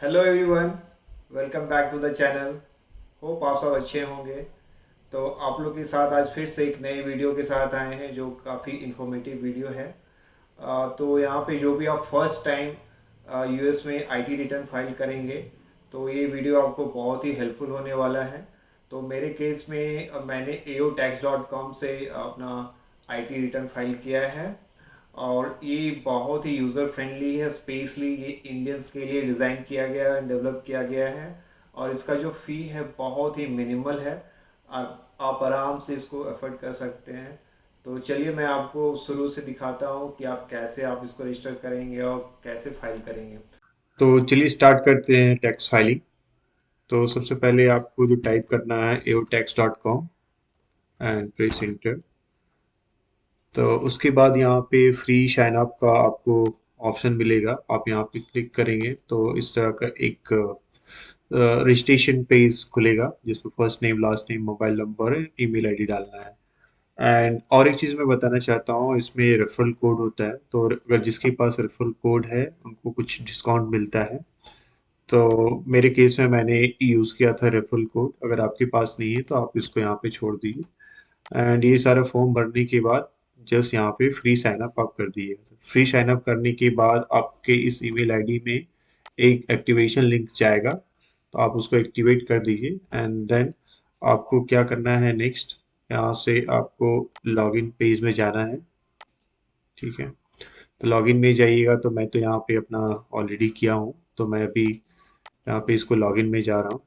Hello everyone, welcome back to the channel. Hope आप सब अच्छे होंगे। तो आप लोग के साथ आज फिर से एक नए वीडियो के साथ आए हैं जो काफ़ी इन्फॉर्मेटिव वीडियो है। तो यहाँ पे जो भी आप फर्स्ट टाइम यूएस में आईटी रिटर्न फाइल करेंगे तो ये वीडियो आपको बहुत ही हेल्पफुल होने वाला है। तो मेरे केस में मैंने aotax.com से अपना आईटी रिटर्न फाइल किया है और ये बहुत ही यूज़र फ्रेंडली है। स्पेशली ये इंडियंस के लिए डिज़ाइन किया गया है, डेवलप किया गया है और इसका जो फ़ी है बहुत ही मिनिमल है। आप आराम से इसको अफोर्ड कर सकते हैं। तो चलिए मैं आपको शुरू से दिखाता हूँ कि आप इसको रजिस्टर करेंगे और कैसे फाइल करेंगे। तो चलिए स्टार्ट करते हैं टैक्स फाइलिंग। तो सबसे पहले आपको जो टाइप करना है aotax.com एंड प्रेस इंटर। तो उसके बाद यहाँ पे फ्री साइन अप का आपको ऑप्शन मिलेगा। आप यहाँ पे क्लिक करेंगे तो इस तरह का एक रजिस्ट्रेशन पेज खुलेगा जिसमें first name, last name, mobile number, email ID डालना है। एंड और एक चीज़ मैं बताना चाहता हूँ, इसमें रेफरल कोड होता है। तो अगर जिसके पास रेफरल कोड है उनको कुछ डिस्काउंट मिलता है। तो मेरे केस में मैंने यूज़ किया था रेफरल कोड। अगर आपके पास नहीं है तो आप इसको यहाँ पे छोड़ दीजिए। एंड ये सारा फॉर्म भरने के बाद जस्ट यहाँ पे फ्री साइन अप आप कर दीजिए। फ्री साइन अप करने के बाद आपके इस ईमेल आईडी में एक एक्टिवेशन लिंक जाएगा, तो आप उसको एक्टिवेट कर दीजिए। एंड देन आपको क्या करना है नेक्स्ट, यहाँ से आपको लॉगिन पेज में जाना है। ठीक है, तो लॉगिन में जाइएगा। तो मैं तो यहाँ पे अपना ऑलरेडी किया हूँ, तो मैं अभी यहाँ पे इसको लॉगिन में जा रहा हूँ।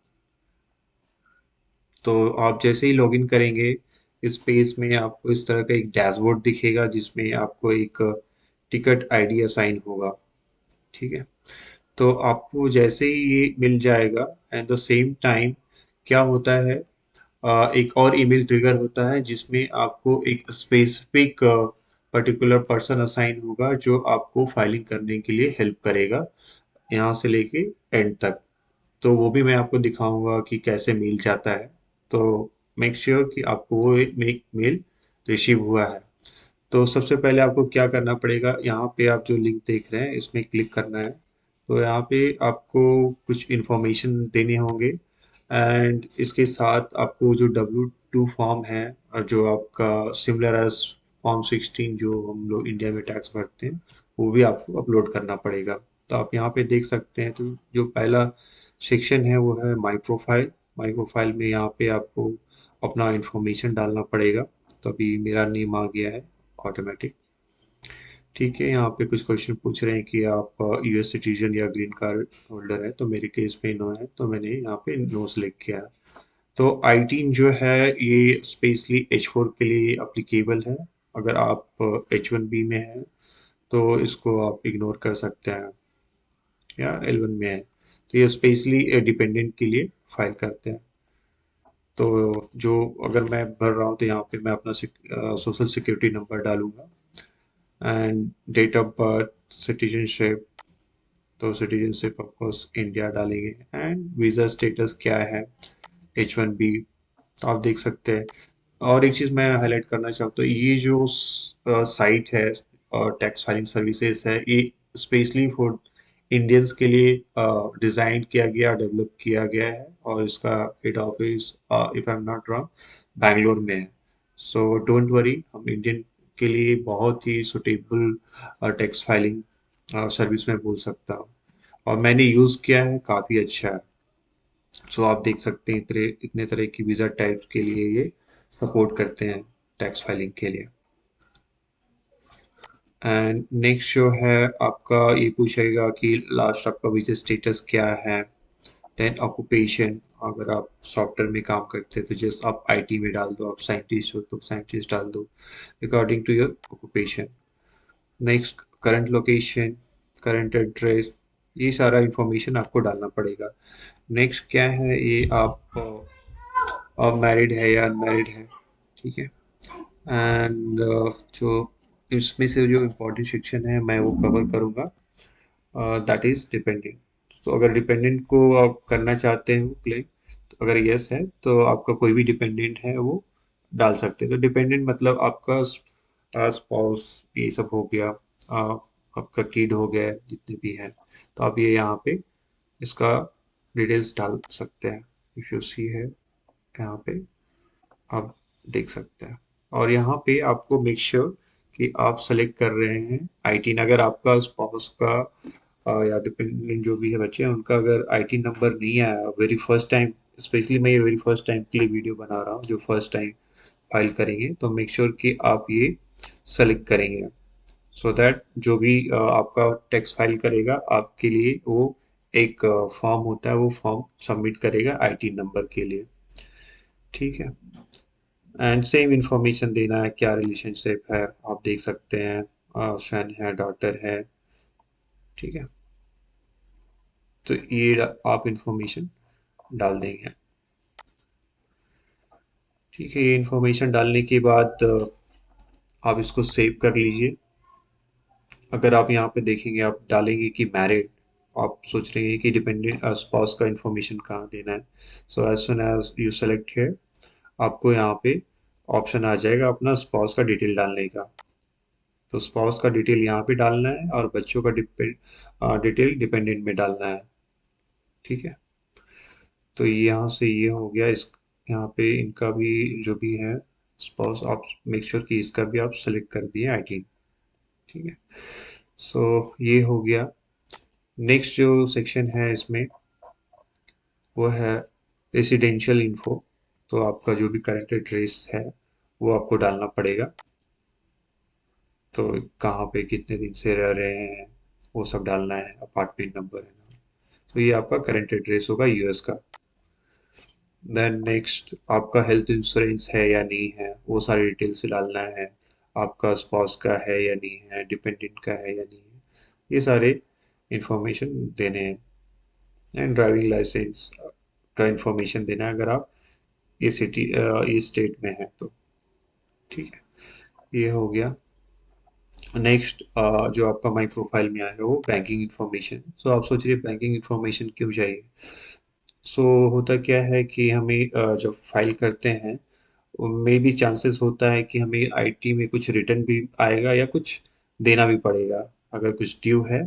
तो आप जैसे ही लॉगिन करेंगे इस पेज में आपको इस तरह का एक डैशबोर्ड दिखेगा जिसमें आपको एक टिकट आईडी असाइन होगा। ठीक है, तो आपको जैसे ही ये मिल जाएगा एट द सेम टाइम क्या होता है, एक और ईमेल ट्रिगर होता है जिसमें आपको एक स्पेसिफिक पर्टिकुलर पर्सन असाइन होगा जो आपको फाइलिंग करने के लिए हेल्प करेगा यहाँ से लेके एंड तक। तो वो भी मैं आपको दिखाऊंगा कि कैसे मेल जाता है। तो मेक श्योर कि आपको वो एक मेल रिसीव हुआ है। तो सबसे पहले आपको क्या करना पड़ेगा, यहाँ पे आप जो लिंक देख रहे हैं इसमें क्लिक करना है। तो यहाँ पे आपको कुछ इन्फॉर्मेशन देने होंगे एंड इसके साथ आपको जो W2 फॉर्म है और जो आपका सिमिलर एज फॉर्म 16 जो हम लोग इंडिया में टैक्स भरते हैं वो भी आपको अपलोड करना पड़ेगा। तो आप यहाँ पे देख सकते हैं, तो जो पहला सेक्शन है वो है माई प्रोफाइल। माई प्रोफाइल में यहाँ पे आपको अपना इंफॉर्मेशन डालना पड़ेगा। तो अभी मेरा नेम आ गया है ऑटोमेटिक। ठीक है, यहाँ पे कुछ क्वेश्चन पूछ रहे हैं कि आप यूएस सिटीजन या ग्रीन कार्ड होल्डर है। तो मेरे केस में नो है, तो मैंने यहाँ पे नो सेलेक्ट किया है। तो I-18 जो है ये स्पेशली H4 के लिए अप्लीकेबल है। अगर आप H1B में हैं तो इसको आप इग्नोर कर सकते हैं, या L1 में है तो ये स्पेशली डिपेंडेंट के लिए फाइल करते हैं। तो जो अगर मैं भर रहा हूँ तो यहाँ पे मैं अपना सोशल सिक्योरिटी नंबर डालूंगा and date of birth, citizenship. तो सिटीजनशिप ऑफकोर्स इंडिया डालेंगे एंड वीज़ा स्टेटस क्या है, H1B। तो आप देख सकते हैं। और एक चीज़ मैं हाईलाइट करना चाहता हूँ, ये जो साइट है और टैक्स फाइलिंग सर्विसेज है ये स्पेशली फॉर इंडियंस के लिए डिज़ाइन किया गया, डेवलप किया गया है। और इसका head office, if I am not wrong, Bangalore में है। सो डोंट वरी, हम इंडियन के लिए बहुत ही सुटेबल टैक्स फाइलिंग सर्विस में बोल सकता हूँ। और मैंने यूज़ किया है, काफ़ी अच्छा है। सो आप देख सकते हैं इतने इतने तरह की वीज़ा टाइप्स के लिए ये सपोर्ट करते हैं टैक्स फाइलिंग के लिए। एंड नेक्स्ट जो है आपका ये पूछेगा कि लास्ट आपका वीज़ा स्टेटस क्या है। देन ऑक्यूपेशन, अगर आप सॉफ्टवेयर में काम करते हैं तो जस्ट आप आईटी में डाल दो, आप साइंटिस्ट हो तो साइंटिस्ट डाल दो according to your occupation. Next current location, current address, ये सारा इंफॉर्मेशन आपको डालना पड़ेगा। नेक्स्ट क्या है, ये आप मैरिड है या अनमैरिड है। ठीक है, एंड जो इसमें से जो इम्पोर्टेंट सेक्शन है मैं वो कवर करूँगा, दैट इज़ डिपेंडेंट। तो अगर डिपेंडेंट को आप करना चाहते हो क्लेम, तो अगर यस है तो आपका कोई भी डिपेंडेंट है वो डाल सकते हैं। तो डिपेंडेंट मतलब आपका स्पाउस ये सब हो गया, आपका किड हो गया, जितने भी हैं तो आप ये यहाँ पे इसका डिटेल्स डाल सकते हैं। इफ यू सी है यहाँ पे आप देख सकते हैं। और यहाँ पे आपको मेक श्योर कि आप सेलेक्ट कर रहे हैं 18। अगर आपका स्पाउस का या डिपेंडेंट जो भी है बच्चे हैं उनका अगर आईटी नंबर नहीं आया वेरी फर्स्ट टाइम, स्पेशली मैं ये वेरी फर्स्ट टाइम के लिए वीडियो बना रहा हूँ, जो फर्स्ट टाइम फाइल करेंगे तो मेक श्योर कि आप ये सेलेक्ट करेंगे, सो दैट जो भी आपका टैक्स फाइल करेगा आपके लिए वो एक फॉर्म होता है, वो फॉर्म सबमिट करेगा आईटी नंबर के लिए। ठीक है। एंड सेम इंफॉर्मेशन देना है, क्या रिलेशनशिप है आप देख सकते हैं, सन है डॉटर है। ठीक है। तो ये आप इंफॉर्मेशन डाल देंगे। ठीक है। ये इंफॉर्मेशन डालने के बाद आप इसको सेव कर लीजिए। अगर आप यहाँ पे देखेंगे आप डालेंगे कि मैरिड, आप सोच रहे हैं कि डिपेंडेंट स्पाउस का इंफॉर्मेशन कहाँ देना है। So as soon as you select here आपको यहाँ पे ऑप्शन आ जाएगा अपना स्पाउस का डिटेल डालने का। तो स्पाउस का डिटेल यहाँ पे डालना है और बच्चों का डिटेल डिपेंडेंट में डालना है। ठीक है। तो यहाँ से ये हो गया। इस यहाँ पे इनका भी जो भी है स्पाउस आप मेक श्योर कि इसका भी आप सेलेक्ट कर दिए 18। ठीक है। सो ये हो गया। नेक्स्ट जो सेक्शन है इसमें वो है रेसिडेंशियल इन्फो। तो आपका जो भी करंट एड्रेस है वो आपको डालना पड़ेगा। तो कहाँ पे कितने दिन से रह रहे हैं वो सब डालना है, अपार्टमेंट नंबर है ना। तो ये आपका करंट एड्रेस होगा यूएस का। देन नेक्स्ट आपका हेल्थ इंश्योरेंस है या नहीं है वो सारी डिटेल्स डालना है। आपका स्पाउस का है या नहीं है, डिपेंडेंट का है या नहीं है, ये सारे इंफॉर्मेशन देने हैं। एंड ड्राइविंग लाइसेंस का इंफॉर्मेशन देना है अगर आप ये सिटी ये स्टेट में है तो। ठीक है। ये हो गया। नेक्स्ट जो आपका माई प्रोफाइल में आएगा वो बैंकिंग इन्फॉर्मेशन। सो आप सोच रहे बैंकिंग इन्फॉर्मेशन क्यों चाहिए। सो होता क्या है कि हमें जब फाइल करते हैं मे भी चांसेस होता है कि हमें आईटी में कुछ रिटर्न भी आएगा या कुछ देना भी पड़ेगा। अगर कुछ ड्यू है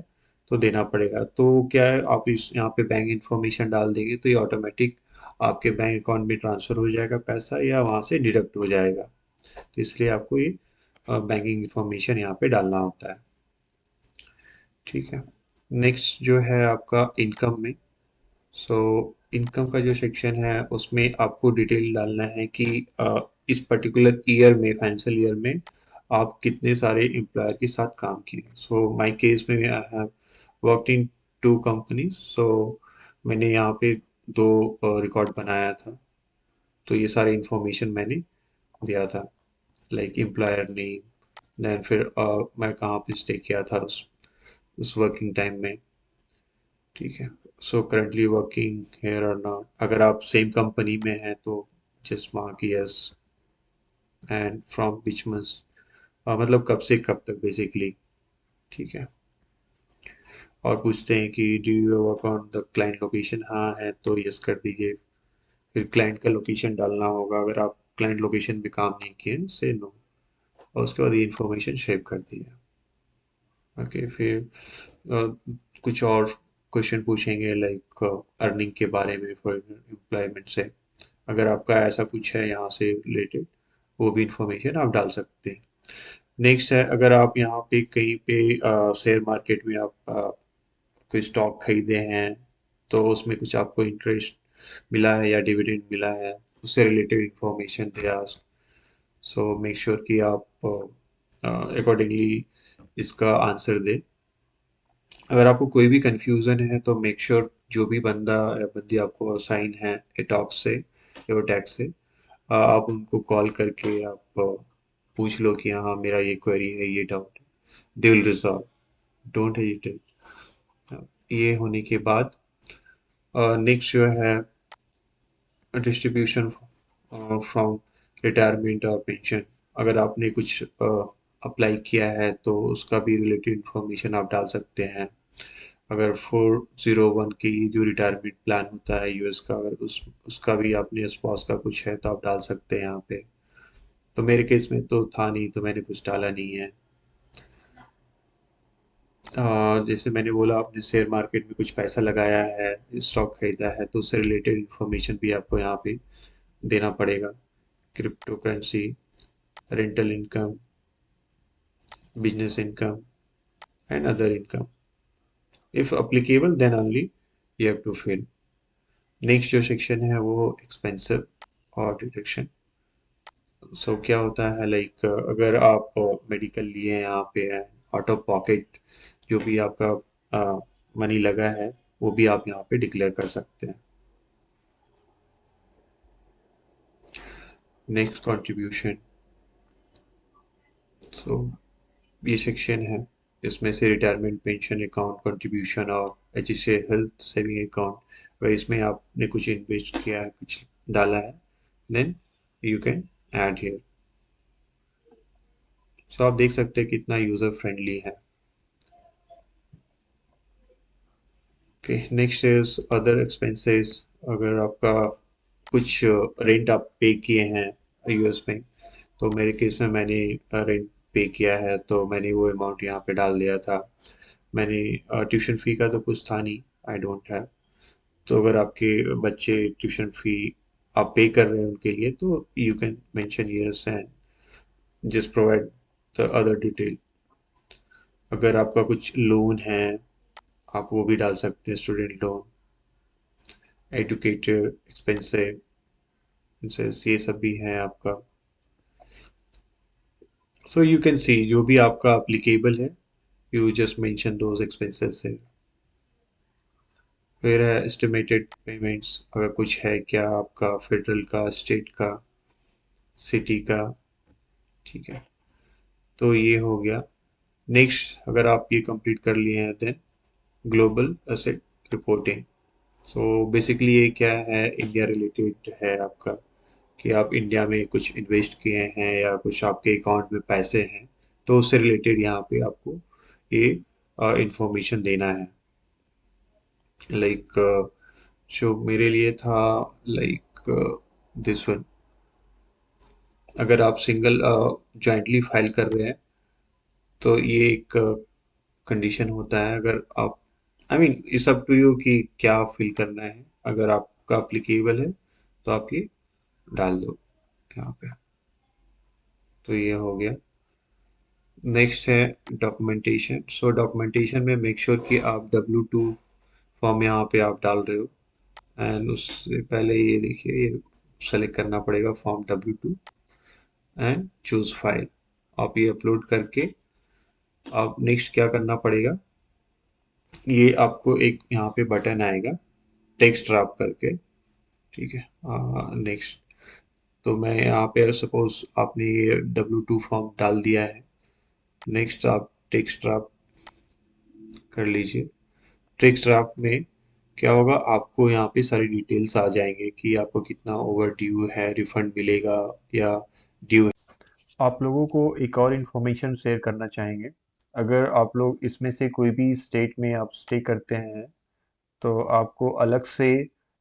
तो देना पड़ेगा। तो क्या है आप इस यहाँ पे बैंक इन्फॉर्मेशन डाल देंगे तो ये ऑटोमेटिक आपके बैंक अकाउंट में ट्रांसफ़र हो जाएगा पैसा या वहाँ से डिडक्ट हो जाएगा। तो इसलिए आपको ये बैंकिंग इन्फॉर्मेशन यहाँ पे डालना होता है। ठीक है। नेक्स्ट जो है आपका इनकम में। सो इनकम का जो सेक्शन है उसमें आपको डिटेल डालना है कि इस पर्टिकुलर ईयर में, फाइनेंशियल ईयर में आप कितने सारे एम्प्लॉयर के साथ काम किए। सो माय केस में I have worked in 2 companies. So मैंने यहाँ पे 2 रिकॉर्ड बनाया था। तो ये सारे इंफॉर्मेशन मैंने दिया था, लाइक एम्प्लॉयर नेम, देन फिर मैं कहाँ पे स्टे किया था उस वर्किंग टाइम में। ठीक है। सो करंटली वर्किंग हेयर और नॉट, अगर आप सेम कंपनी में हैं तो just mark yes. And from which month, मतलब कब से कब तक बेसिकली। ठीक है। और पूछते हैं कि do you work on the client location, हाँ है तो यस कर दीजिए। फिर क्लाइंट का लोकेशन डालना होगा, अगर आप क्लाइंट लोकेशन में काम नहीं किए से नो। और उसके बाद ये इन्फॉर्मेशन शेयर कर दी है। ओके। फिर कुछ और क्वेश्चन पूछेंगे लाइक अर्निंग के बारे में फॉर एम्प्लॉयमेंट से। अगर आपका ऐसा कुछ है यहाँ से रिलेटेड वो भी इंफॉर्मेशन आप डाल सकते हैं। नेक्स्ट है अगर आप यहाँ पे कहीं पे शेयर मार्केट में आप कोई स्टॉक खरीदे हैं तो उसमें कुछ आपको इंटरेस्ट मिला है या डिविडेंड मिला है, उससे related information they ask. So make sure कि आप अकॉर्डिंगली इसका आंसर दें। अगर आपको कोई भी कंफ्यूजन है तो मेक श्योर जो भी बंदा या बंदी आपको असाइन है एटॉक्स से एवोटैक्स से, आप उनको कॉल करके आप पूछ लो कि हाँ मेरा ये क्वेरी है, ये डाउट है। They will resolve, don't hesitate. ये होने के बाद नेक्स्ट जो है डिस्ट्रीब्यूशन फ्रॉम रिटायरमेंट और पेंशन। अगर आपने कुछ अप्लाई किया है तो उसका भी रिलेटेड इंफॉर्मेशन आप डाल सकते हैं। अगर 401 की जो रिटायरमेंट प्लान होता है यूएस का, अगर उसका भी आपने स्पॉस का कुछ है तो आप डाल सकते हैं यहाँ पे। तो मेरे केस में तो था नहीं तो मैंने कुछ डाला नहीं है। जैसे मैंने बोला आपने शेयर मार्केट में कुछ पैसा लगाया है, स्टॉक खरीदा है, तो उससे रिलेटेड इंफॉर्मेशन भी आपको यहाँ पे देना पड़ेगा। Crypto currency, rental income, business income and other income. If applicable then only you have to fill. Next जो सेक्शन है वो एक्सपेंसिव और डिडक्शन। सो क्या होता है, लाइक अगर आप मेडिकल लिए हैं यहाँ पे, आउट ऑफ पॉकेट जो भी आपका मनी लगा है वो भी आप यहाँ पे डिक्लेयर कर सकते हैं। Next contribution. सो ये सेक्शन है, इसमें से रिटायरमेंट पेंशन अकाउंट कंट्रीब्यूशन और H S A health saving account, अगर इसमें आपने कुछ इन्वेस्ट किया है, कुछ डाला है, then you can add here. So आप देख सकते हैं कितना यूज़र फ्रेंडली है। Okay, next is other expenses. अगर आपका कुछ रेंट आप पे किए हैं यूएस में, तो मेरे केस में मैंने रेंट पे किया है, तो मैंने वो अमाउंट यहाँ पे डाल दिया था। मैंने ट्यूशन फ़ी का तो कुछ था नहीं, आई डोंट हैव। तो अगर आपके बच्चे ट्यूशन फ़ी आप पे कर रहे हैं उनके लिए, तो you can mention yes and just provide the other detail. अगर आपका कुछ लोन है, आप वो भी डाल सकते हैं, स्टूडेंट लोन, एडुकेटर एक्सपेंसिव, ये सब भी है आपका। सो यू कैन सी जो भी आपका अप्लीकेबल है, you just mention those expenses है। फिर है एस्टिमेटेड पेमेंट्स, अगर कुछ है क्या आपका फेडरल का, स्टेट का, सिटी का, ठीक है, तो ये हो गया। नेक्स्ट अगर आप ये कंप्लीट कर लिए हैं, then global asset reporting. So basically ये क्या है, इंडिया रिलेटेड है आपका, कि आप इंडिया में कुछ इन्वेस्ट किए हैं या कुछ आपके अकाउंट में पैसे हैं, तो उससे रिलेटेड यहाँ पे आपको ये इंफॉर्मेशन देना है। लाइक जो मेरे लिए था, लाइक दिस वन, अगर आप सिंगल जॉइंटली फाइल कर रहे हैं, तो ये एक कंडीशन होता है। अगर आप, I mean it's up to you कि क्या फिल करना है, अगर आपका अप्लीकेबल है तो आप ये डाल दो यहाँ पे। तो ये हो गया। नेक्स्ट है डॉक्यूमेंटेशन। सो डॉक्यूमेंटेशन में मेक श्योर कि आप W2 फॉर्म यहाँ पे आप डाल रहे हो, एंड उससे पहले ये देखिए, ये सेलेक्ट करना पड़ेगा form W2 and choose file. आप ये अपलोड करके आप नेक्स्ट क्या करना पड़ेगा, ये आपको एक यहाँ पे बटन आएगा टेक्स्ट ड्रॉप करके, ठीक है। नेक्स्ट, तो मैं यहाँ पे सपोज आपने ये W2 फॉर्म डाल दिया है, नेक्स्ट आप टेक्स्ट ड्रॉप कर लीजिए। टेक्स्ट ड्राफ्ट में क्या होगा, आपको यहाँ पे सारी डिटेल्स आ जाएंगे कि आपको कितना ओवर ड्यू है, रिफंड मिलेगा या ड्यू है। आप लोगों को एक और इन्फॉर्मेशन शेयर करना चाहेंगे। अगर आप लोग इसमें से कोई भी स्टेट में आप स्टे करते हैं, तो आपको अलग से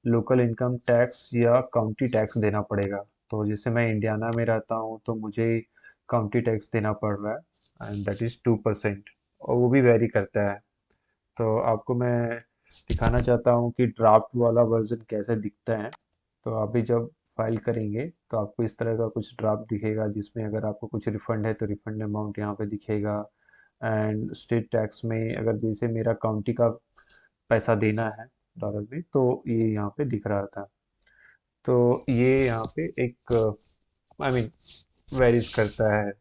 लोकल इनकम टैक्स या काउंटी टैक्स देना पड़ेगा। तो जैसे मैं इंडियाना में रहता हूँ, तो मुझे काउंटी टैक्स देना पड़ रहा है, एंड दैट इज़ 2%, और वो भी वेरी करता है। तो आपको मैं दिखाना चाहता हूँ कि ड्राफ्ट वाला वर्जन कैसे दिखता है। तो आप भी जब फाइल करेंगे, तो आपको इस तरह का कुछ ड्राफ्ट दिखेगा, जिसमें अगर आपको कुछ रिफंड है तो रिफंड अमाउंट यहाँ पे दिखेगा। एंड स्टेट टैक्स में अगर जैसे मेरा काउंटी का पैसा देना है डॉलर में, तो ये यहाँ पे दिख रहा था। तो ये यहाँ पे एक, आई मीन, वेरीज करता है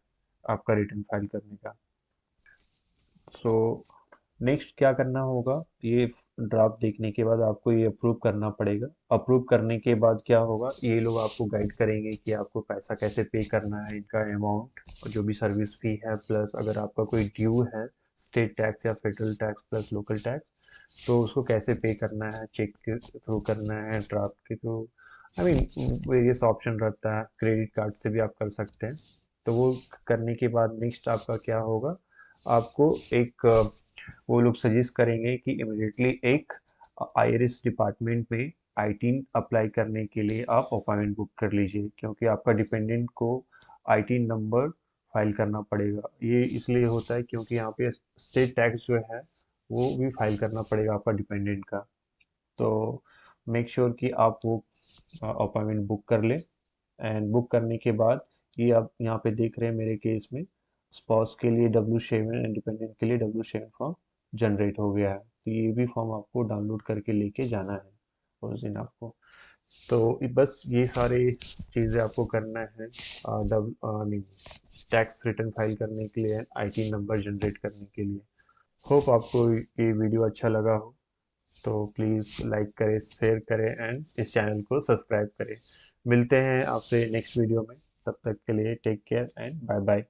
आपका रिटर्न फाइल करने का। सो नेक्स्ट क्या करना होगा, ये ड्राफ्ट देखने के बाद आपको ये अप्रूव करना पड़ेगा। अप्रूव करने के बाद क्या होगा, ये लोग आपको गाइड करेंगे कि आपको पैसा कैसे पे करना है, इनका अमाउंट और जो भी सर्विस फी है, प्लस अगर आपका कोई ड्यू है, स्टेट टैक्स या federal tax plus local tax, तो उसको कैसे पे करना है, चेक के थ्रू करना है, ड्राफ्ट के through, I mean various option रहता है, क्रेडिट कार्ड से भी आप कर सकते हैं। तो वो करने के बाद नेक्स्ट आपका क्या होगा, आपको एक वो लोग सजेस्ट करेंगे कि इमिडिएटली एक आईआरएस डिपार्टमेंट में आईटीन अप्लाई करने के लिए आप अपॉइंटमेंट बुक कर लीजिए, क्योंकि आपका डिपेंडेंट को आईटीन नंबर फाइल करना पड़ेगा। ये इसलिए होता है क्योंकि यहाँ पे स्टेट टैक्स जो है वो भी फाइल करना पड़ेगा आपका डिपेंडेंट का। तो मेक श्योर कि आप वो अपॉइंटमेंट बुक कर लें। एंड बुक करने के बाद ये आप यहाँ पे देख रहे हैं मेरे केस में स्पाउस के लिए W7 एंड डिपेंडेंट के लिए W7 फॉर्म जनरेट हो गया है। तो ये भी फॉर्म आपको डाउनलोड करके लेके जाना है उस दिन आपको। तो बस ये सारे चीज़ें आपको करना है नहीं, टैक्स रिटर्न फाइल करने के लिए, आईटी नंबर जनरेट करने के लिए। होप आपको ये वीडियो अच्छा लगा हो। तो प्लीज़ लाइक करें, शेयर करें एंड इस चैनल को सब्सक्राइब करें। मिलते हैं आपसे नेक्स्ट वीडियो में। तब तक के लिए take care and bye bye.